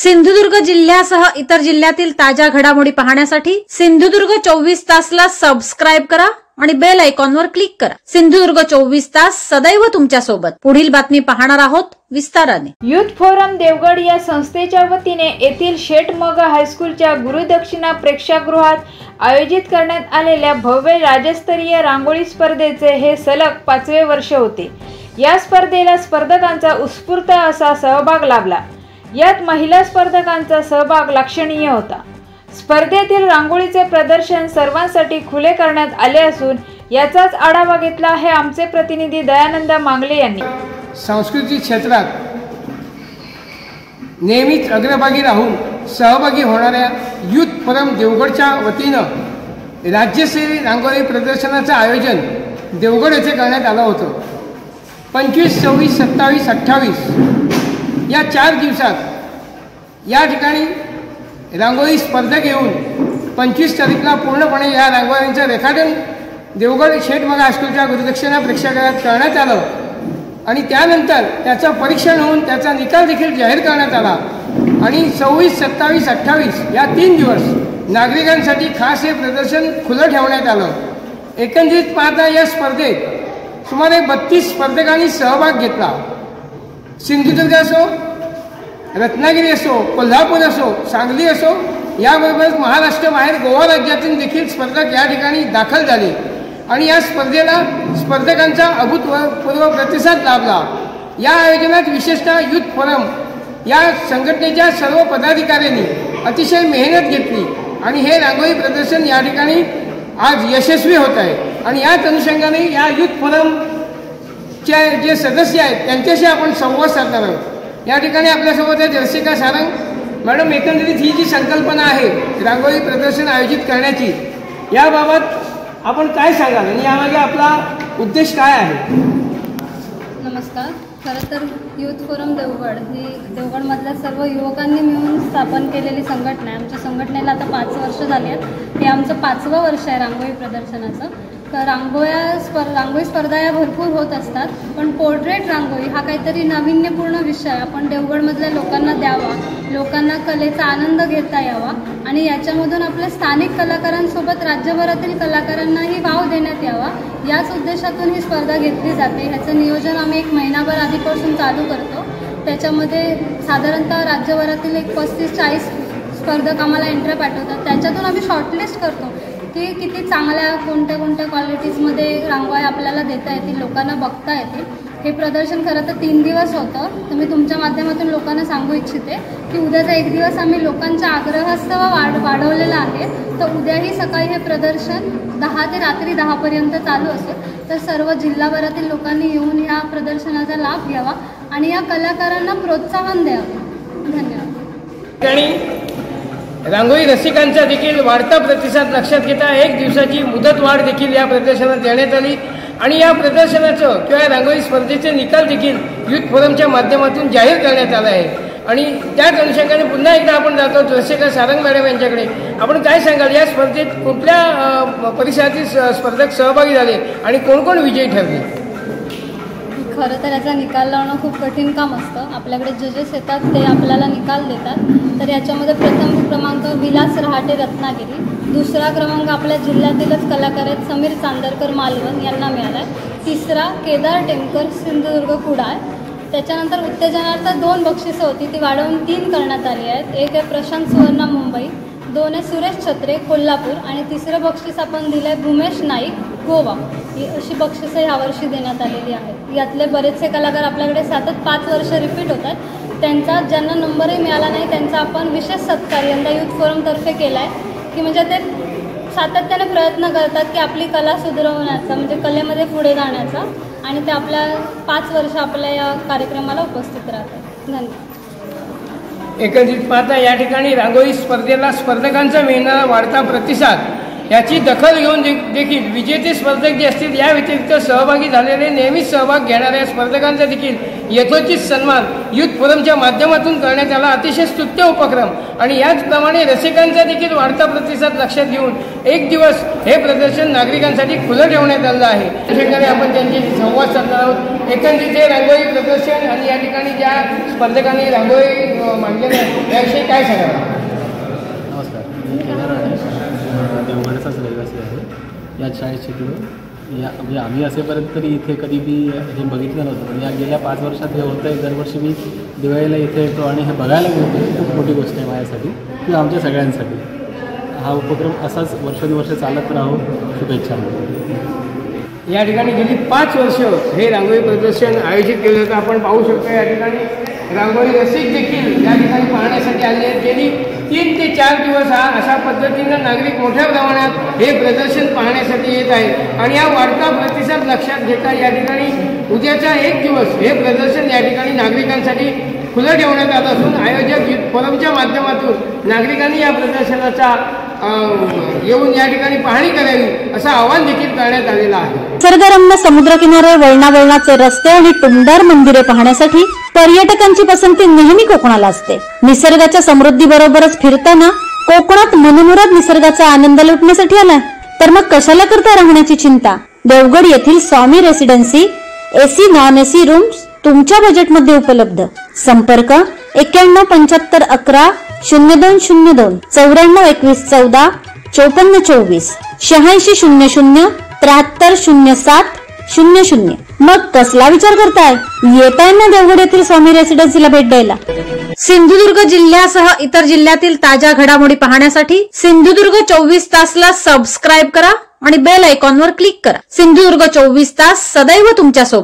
सिंधुदुर्ग जिल्ह्यासह इतर जिल्ह्यातील ताज्या घडामोडी पाहण्यासाठी सिंधुदुर्ग 24 तासला सबस्क्राइब करा आणि बेल आयकॉनवर क्लिक करा। सिंधुदुर्ग 24 तास सदैव तुमच्या सोबत। पुढील बातमी पाहणार आहोत विस्ताराने। युथ फोरम देवगड या संस्थेच्या वतीने येथील शेटमग हायस्कूलच्या गुरुदक्षिणा प्रेक्षागृहात आयोजित करण्यात आलेल्या भव्य राज्यस्तरीय रांगोळी स्पर्धेचे हे सलग 5वे वर्ष होते। या स्पर्धेला स्पर्धकांचा उत्स्फूर्त असा सहभाग लाभला। यात महिला स्पर्धकांचा सहभाग लक्षणीय होता। स्पर्धेतील रांगोळीचे प्रदर्शन सर्वांसाठी खुले करण्यात आले असून याचाच आढावा घेतला आहे आमचे प्रतिनिधी दयानंद मांगले यांनी। सांस्कृतिक क्षेत्रात नेहमीच अग्रभागी राहून सहभागी होणाऱ्या युथ फोरम देवगडच्या वतीनं राज्यस्तरीय रांगोळी प्रदर्शनाचं आयोजन देवगड येथे करण्यात आलं होतं। 25, 26, 27, 28 या 4 दिवसात या ठिकाणी रांगोळी स्पर्धा घेऊन 25 तारीखला पूर्णपणे या रांगोळ्यांचं रेखाटन देवगड शेटमग हायस्कूलच्या गुरुदक्षिणा प्रेक्षागृहात करण्यात आलं आणि त्यानंतर त्याचं परीक्षण होऊन त्याचा निकाल देखील जाहीर करण्यात आला आणि 26, 27, 28 या 3 दिवस नागरिकांसाठी खास हे प्रदर्शन खुलं ठेवण्यात आलं। एकंदरीत पाहता या स्पर्धेत सुमारे 32 स्पर्धकांनी सहभाग घेतला। सिंधुदुर्ग असो, रत्नागिरी असो, कोल्हापूर असो, सांगली असो, याबरोबरच महाराष्ट्र बाहेर गोवा राज्यातून देखील स्पर्धक या ठिकाणी दाखल झाले आणि या स्पर्धेला स्पर्धकांचा अभूतपूर्व प्रतिसाद लाभला। या आयोजनात विशेषतः युथ फोरम या संघटनेच्या सर्व पदाधिकाऱ्यांनी अतिशय मेहनत घेतली आणि हे रांगोळी प्रदर्शन या ठिकाणी आज यशस्वी होत आहे आणि याच अनुषंगाने या युथ फोरमचे जे सदस्य आहेत त्यांच्याशी आपण संवाद साधणार आहोत। या ठिकाणी आपल्यासोबत आहे दर्शिका सारंग मॅडम। एकंदरीत ही जी संकल्पना आहे रांगोळी प्रदर्शन आयोजित करण्याची, याबाबत आपण काय सांगाल आणि यामागे आपला उद्देश काय आहे? नमस्कार। खरं तर युथ फोरम देवगड ही देवगडमधल्या सर्व युवकांनी मिळून स्थापन केलेली संघटना आहे। आमच्या संघटनेला आता 5 वर्ष झाली आहेत। हे आमचं 5वं वर्ष आहे रांगोळी प्रदर्शनाचं। तर रांगोळी स्पर्धा या भरपूर होत असतात, पण पोर्ट्रेट रांगोळी हा काहीतरी नाविन्यपूर्ण विषय आपण देवगडमधल्या लोकांना द्यावा, लोकांना कलेचा आनंद घेता यावा आणि याच्यामधून आपल्या स्थानिक कलाकारांसोबत राज्यभरातील कलाकारांनाही वाव देण्यात यावा, याच उद्देशातून ही स्पर्धा घेतली जाते। ह्याचं नियोजन आम्ही 1 महिनाभर आधीपासून चालू करतो। त्याच्यामध्ये साधारणतः राज्यभरातील एक 35-40 स्पर्धक आम्हाला एंट्री पाठवतात। त्याच्यातून आम्ही शॉर्टलिस्ट करतो की किती चांगल्या कोणत्या क्वालिटीजमध्ये रांगोळ्या आपल्याला देता येतील, लोकांना बघता येतील। हे प्रदर्शन खरं तर 3 दिवस होतं। तर मी तुमच्या माध्यमातून लोकांना सांगू इच्छिते की उद्याचा 1 दिवस आम्ही लोकांच्या आग्रहास्तव वाढवलेला आहे। तर उद्याही सकाळी हे प्रदर्शन 10 ते रात्री 10 पर्यंत चालू असेल। तर सर्व जिल्हाभरातील लोकांनी येऊन ह्या प्रदर्शनाचा लाभ घ्यावा आणि या कलाकारांना प्रोत्साहन द्यावं। धन्यवाद। रांगोळी रसिकांचा देखील वाढता प्रतिसाद लक्षात घेता 1 दिवसाची मुदतवाढ देखील या प्रदर्शनात देण्यात आली आणि या प्रदर्शनाचं किंवा रांगोळी स्पर्धेचे निकाल देखील युथ फोरमच्या माध्यमातून जाहीर करण्यात आला आहे आणि त्याच अनुषंगाने पुन्हा एकदा आपण जातो दर्शिका सारंग मॅडम यांच्याकडे। आपण काय सांगाल, या स्पर्धेत कुठल्या परिसरातील स्पर्धक सहभागी झाले आणि कोण कोण विजयी ठरले? खरं तर याचा निकाल लावणं खूप कठीण काम असतं। आपल्याकडे जजेस येतात, ते आपल्याला निकाल देतात। तर याच्यामध्ये प्रथम क्रमांक विलास रहाटे रत्नागिरी, दुसरा क्रमांक आपल्या जिल्ह्यातीलच कलाकार आहेत समीर चांदरकर मालवण यांना मिळाला आहे, तिसरा केदार टेमकर सिंधुदुर्ग कुडाळ। त्याच्यानंतर उत्तेजनार्थ 2 बक्षिसं होती, ती वाढवून 3 करण्यात आली आहेत। एक आहे प्रशांत सुवर्णा मुंबई, 2 आहे सुरेश छत्रे कोल्हापूर आणि तिसरं बक्षीस आपण दिलं आहे भूमेश नाईक गोवा। ही अशी बक्षिसं यावर्षी देण्यात आलेली आहेत। यातले बरेचसे कलाकार आपल्याकडे सतत 5 वर्ष रिपीट होत आहेत। त्यांचा ज्यांना नंबरही मिळाला नाही त्यांचा आपण विशेष सत्कार यंदा युथ फोरमतर्फे केला आहे की म्हणजे ते सातत्याने प्रयत्न करतात की आपली कला सुधारवण्याचा, म्हणजे कलेमध्ये पुढे जाण्याचा, आणि ते आपल्या 5 वर्ष आपल्या या कार्यक्रमाला उपस्थित राहतात। धन्यवाद। एकंदरीत पाहता या ठिकाणी रांगोळी स्पर्धेला स्पर्धकांचा मिळणारा वाढता प्रतिसाद याची दखल घेऊन देखील विजेते स्पर्धक जे असतील या व्यतिरिक्त सहभागी झालेले नेहमीच सहभाग घेणाऱ्या स्पर्धकांचा देखील यथोचित सन्मान युथ फोरमच्या माध्यमातून करण्यात आला. अतिशय स्तुत्य उपक्रम आणि याचप्रमाणे रसिकांचा देखील वाढता प्रतिसाद लक्षात घेऊन एक दिवस हे प्रदर्शन नागरिकांसाठी खुलं ठेवण्यात आलं आहे. त्या ठिकाणी आपण त्यांच्याशी संवाद साधणार आहोत. एकंदरीत हे रांगोळी प्रदर्शन आणि या ठिकाणी ज्या स्पर्धकांनी रांगोळी मांडलेली आहे त्याविषयी काय सांगाल? नमस्कार, मी केदार आहे, देवगडचाच रहिवासी आहे. या शाळेत शिकलो. म्हणजे आम्ही असेपर्यंत तरी इथे कधी मी हे बघितलं नव्हतं, पण या गेल्या 5 वर्षात हे होतं आहे. दरवर्षी मी दिवाळीला इथे येतो आणि हे बघायला मिळतो. खूप मोठी गोष्ट आहे माझ्यासाठी किंवा आमच्या सगळ्यांसाठी. हा उपक्रम असाच वर्षानुवर्ष चालत राहो. शुभेच्छा. या ठिकाणी गेली 5 वर्ष हे रांगोळी प्रदर्शन आयोजित केलं होतं. आपण पाहू शकतो या ठिकाणी रांगोळी रसिक देखील या ठिकाणी पाहण्यासाठी आले आहेत. गेली 3 ते 4 दिवस अशा पद्धतीनं नागरिक मोठ्या प्रमाणात हे प्रदर्शन पाहण्यासाठी येत आहे आणि या वाढता प्रतिसाद लक्षात घेता या ठिकाणी उद्याचा एक दिवस हे प्रदर्शन या ठिकाणी नागरिकांसाठी खुलं ठेवण्यात आलं असून आयोजक युथ फोरमच्या माध्यमातून नागरिकांनी या प्रदर्शनाचा येऊन या ठिकाणी पाहणी करावी असं आवाहन देखील करण्यात आलेलं आहे. निसर्गरम्य समुद्रकिनारे, वळणावळणाचे रस्ते आणि टुमदार मंदिरे पाहण्यासाठी पर्यटकांची पसंती नेहमी कोकणाला असते. निसर्गाच्या समृद्धीबरोबरच फिरताना कोकणात मनमुराद निसर्गाचा आनंद लुटण्यासाठी आलाय तर मग कशाला करता राहण्याची चिंता. देवगड येथील Swami residency AC non AC rooms तुमच्या बजेटमध्ये उपलब्ध. संपर्क 91 75 11 0202 94 21 14 54 24 86 00 73 07 00. मग कसला विचार करताय? येताय ना देवगड येथील स्वामी रेसिडेन्सीला भेट द्यायला. सिंधुदुर्ग जिल्ह्यासह इतर जिल्ह्यातील ताज्या घडामोडी पाहण्यासाठी सिंधुदुर्ग 24 तासला सबस्क्राईब करा आणि बेल आयकॉनवर क्लिक करा. सिंधुदुर्ग 24 तास सदैव तुमच्या सोबत.